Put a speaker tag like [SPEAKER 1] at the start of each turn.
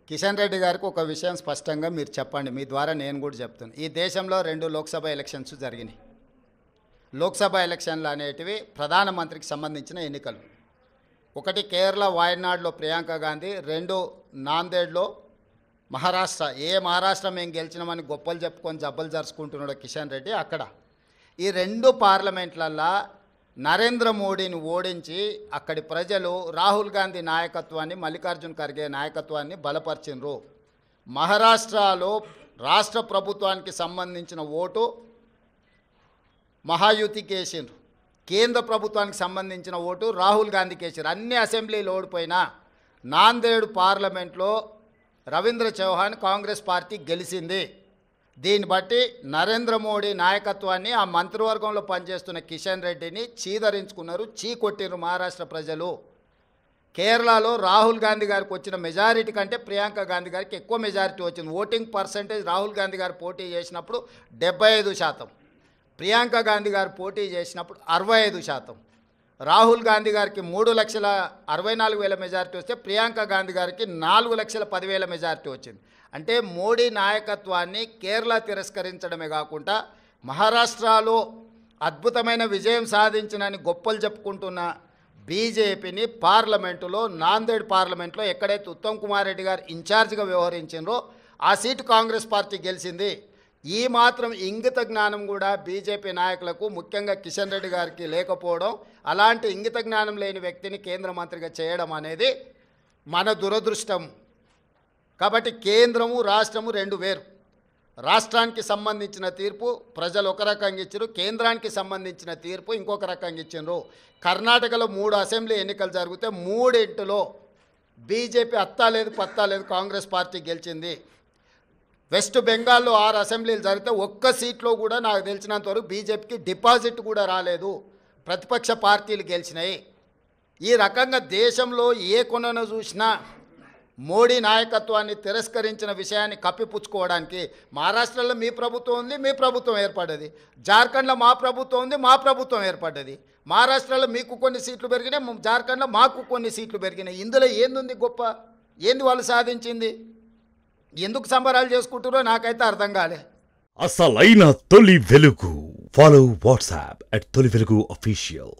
[SPEAKER 1] కిషన్ రెడ్డి గారికి ఒక విషయం స్పష్టంగా మీరు చెప్పండి. మీ ద్వారా నేను కూడా చెప్తున్నాను. ఈ దేశంలో 2 లోక్సభ ఎలక్షన్స్ జరిగినాయి. లోక్సభ ఎలక్షన్లు అనేటివి ప్రధానమంత్రికి సంబంధించిన ఎన్నికలు. ఒకటి కేరళ వాయనాడ్లో ప్రియాంక గాంధీ, 2 నాందేడ్లో మహారాష్ట్ర. మహారాష్ట్ర మేము గెలిచినామని గొప్పలు చెప్పుకొని జబ్బలు జరుచుకుంటున్నాడు కిషన్ రెడ్డి. అక్కడ ఈ 2 పార్లమెంట్లల్లో నరేంద్ర మోడీని ఓడించి అక్కడి ప్రజలు రాహుల్ గాంధీ నాయకత్వాన్ని, మల్లికార్జున్ ఖర్గే నాయకత్వాన్ని బలపరిచినరు. మహారాష్ట్రలో రాష్ట్ర ప్రభుత్వానికి సంబంధించిన ఓటు మహాయుతికి వేసిండ్రు. కేంద్ర ప్రభుత్వానికి సంబంధించిన ఓటు రాహుల్ గాంధీకి వేసారు. అన్ని అసెంబ్లీలు ఓడిపోయినా నాందేడ్ పార్లమెంట్లో రవీంద్ర చౌహాన్ కాంగ్రెస్ పార్టీ గెలిచింది. దీన్ని బట్టి నరేంద్ర మోడీ నాయకత్వాన్ని, ఆ మంత్రివర్గంలో పనిచేస్తున్న కిషన్ రెడ్డిని చీదరించుకున్నారు, చీకొట్టిరు మహారాష్ట్ర ప్రజలు. కేరళలో రాహుల్ గాంధీ గారికి వచ్చిన మెజారిటీ కంటే ప్రియాంక గాంధీ గారికి ఎక్కువ మెజారిటీ వచ్చింది. ఓటింగ్ పర్సంటేజ్ రాహుల్ గాంధీ గారు పోటీ చేసినప్పుడు 75%, ప్రియాంక గాంధీ గారు పోటీ చేసినప్పుడు 65%. రాహుల్ గాంధీ గారికి 3,64,000 మెజారిటీ వస్తే ప్రియాంక గాంధీ గారికి 4,10,000 మెజారిటీ వచ్చింది. అంటే మోడీ నాయకత్వాన్ని కేరళ తిరస్కరించడమే కాకుండా మహారాష్ట్రలో అద్భుతమైన విజయం సాధించినని గొప్పలు చెప్పుకుంటున్న బీజేపీని పార్లమెంటులో, నాందేడ్ పార్లమెంట్లో ఎక్కడైతే ఉత్తమ్ కుమార్ రెడ్డి గారు ఇన్ఛార్జిగా వ్యవహరించారో ఆ సీటు కాంగ్రెస్ పార్టీ గెలిచింది. ఈ మాత్రం ఇంగిత జ్ఞానం కూడా బీజేపీ నాయకులకు, ముఖ్యంగా కిషన్ రెడ్డి గారికి లేకపోవడం, అలాంటి ఇంగిత జ్ఞానం లేని వ్యక్తిని కేంద్ర మంత్రిగా చేయడం అనేది మన దురదృష్టం. కాబట్టి కేంద్రము రాష్ట్రము 2 వేరు. రాష్ట్రానికి సంబంధించిన తీర్పు ప్రజలు ఒక రకంగా ఇచ్చారు, కేంద్రానికి సంబంధించిన తీర్పు ఇంకొక రకంగా ఇచ్చారు. కర్ణాటకలో 3 అసెంబ్లీ ఎన్నికలు జరిగితే 3 బీజేపీ అత్తా లేదు పత్తా లేదు కాంగ్రెస్ పార్టీ గెలిచింది. వెస్ట్ బెంగాల్లో 6 అసెంబ్లీలు జరిగితే ఒక్క సీట్లో కూడా నాకు తెలిసినంతవరకు బీజేపీకి డిపాజిట్ కూడా రాలేదు. ప్రతిపక్ష పార్టీలు గెలిచినాయి. ఈ రకంగా దేశంలో ఏ కొనను చూసినా మోడీ నాయకత్వాన్ని తిరస్కరించిన విషయాన్ని కప్పిపుచ్చుకోవడానికి మహారాష్ట్రలో మీ ప్రభుత్వం ఉంది, మీ ప్రభుత్వం ఏర్పడ్డది. జార్ఖండ్లో మా ప్రభుత్వం ఉంది, మా ప్రభుత్వం ఏర్పడ్డది. మహారాష్ట్రలో మీకు కొన్ని సీట్లు పెరిగినాయి, జార్ఖండ్లో మాకు కొన్ని సీట్లు పెరిగినాయి. ఇందులో ఏంది గొప్ప? ఏంది వాళ్ళు సాధించింది? ఎందుకు సంబరాలు చేసుకుంటారో నాకైతే అర్థం కాలే.
[SPEAKER 2] అసలైన తొలి వెలుగు. ఫాలో వాట్సాప్ @తొలి వెలుగు అఫీషియల్.